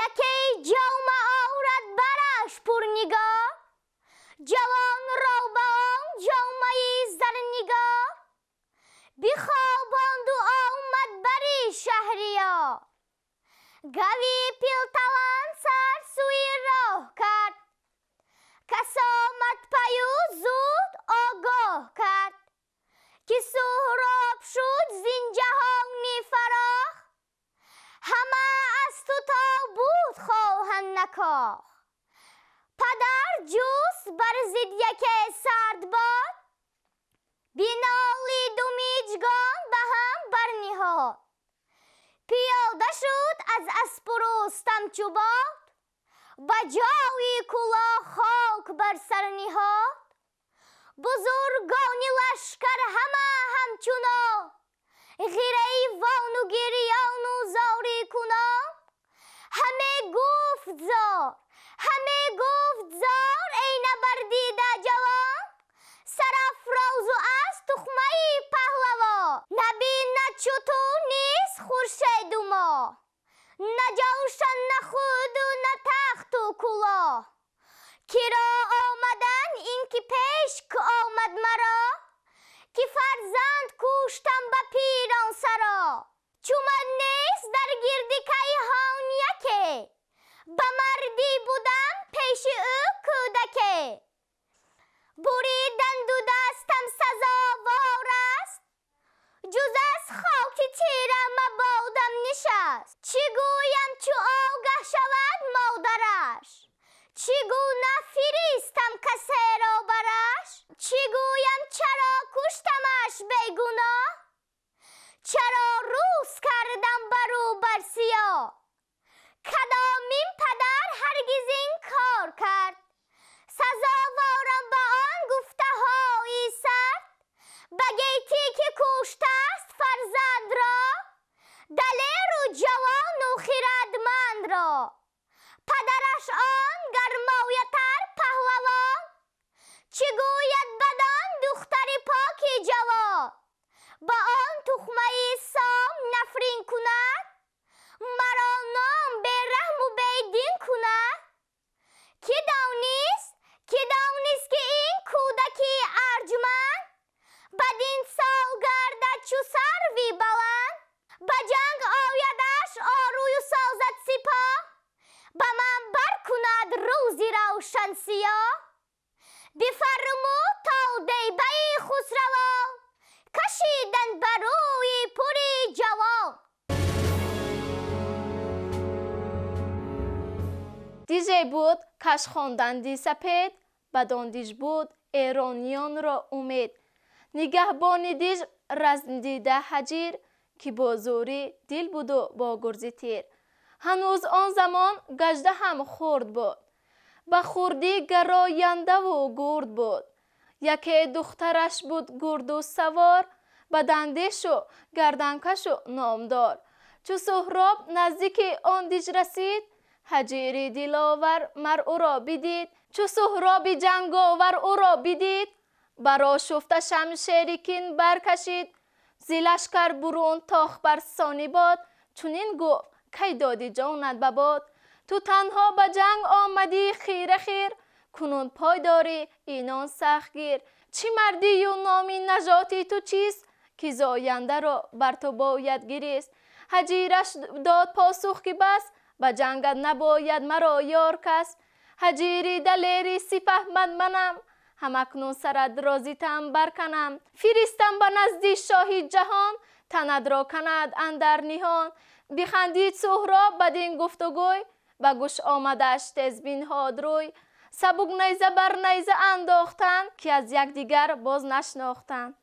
یکی جام آورد برش پر نگار، جوان را به آن جامه زرنگار، بخواباند و آمد بری شهریار. گوی پیلتن سر سوی راه کرد، کس آمد پی او زود آگاه کرد، که سهراب شد زین جهانی فراخ، همه از تو تا بود خواهند نکاح. پدر جست بر ضد یک سرد باد، بینالید و میجگان به هم برنهاد. پیاده شد از اسپ و رستم چو باد، به جای کلاه خاک بر سر نهاد. بزرگان لشکر همه همچنان، گریوان و گریان و زاری کنان. همه گفت زار، همه گفت زار، ای نبردیده جوان، سرافراز و از تخمه پهلوان. نبیند چو تو نیست خورشید و ماه، نه جوشن نه خود و نه تخت و کلاه. کرا آمدن این که پیش که آمد مرا، که فرزند کشتم به پیران سرا. چو من نیست در گرد کیهان یکی، به مردی بودم پیش او کودکی. بریدن دو دستم سزاوار است، جز از خاک تیرم مبادم نشست. چی گویم چو آگه شود مادرش، چگونه فریستم کسی را برش. چی گویم چرا کشتمش بیگناه، چرا روز کردم برو بر سیاه. کدامین پدر هرگز این کار کرد، سزاوارم به آن گفته های سرد. به گیتی که کشته است فرزند را، دلیر و جوان و خردمند را. پدرش آن گرمایه‌تر پهلوان، چه گوید بدان دختر پاک جوان. با آن تخمه سام نفرین کند، مرا نام بی رحم و بی دین کند. که دانست که این کودکی ارجمند، بدین سال گردد چو سروی بلند. به جنگ آیدش آروی و سازد سپاه، به من برکند روزی روشن سیاه. بفرمود تا دیبه خسروان، کشیدند بر روی پری جوان. دیژه بود کش خواندندی سپید، بدان دیژ بود ایرانیان را امید. نگهبان دیژ رزم دیده هجیر، که با زوری دل بود و با گرز تیر. هنوز آن زمان گژده هم خرد بود، به خردی گراینده و گرد بود. یکی دخترش بود گرد و سوار، بداندیش و گردنکش و نامدار. چو سهراب نزدیک آن دیژ رسید، هجیری دلاور مر او را بدید. چو سهراب جنگاور او را بدید، برآشفته شمشیر کین برکشید. ز لشکر برون تاخت بر سانی باد، چنین گفت کی دادی جانت به باد. تو تنها به جنگ آمدی خیره خیر، کنون پای داری اینان سخت گیر. چی مردی و نامی نژادی تو چیست، که زاینده را بر تو باید گریست. هجیرش داد پاسخ که بس، به جنگت نباید مرا یار کس. هجیری دلیری سپهبد منم، همکنون سرت رازیتم برکنم. فریستم به نزدی شاهی جهان، تنت را کند اندر نهان. بخندید سهراب بدین گفتگوی، به گوش آمدش تیز بنهاد روی. سبک نیزه بر نیزه انداختند، که از یکدیگر باز نشناختند.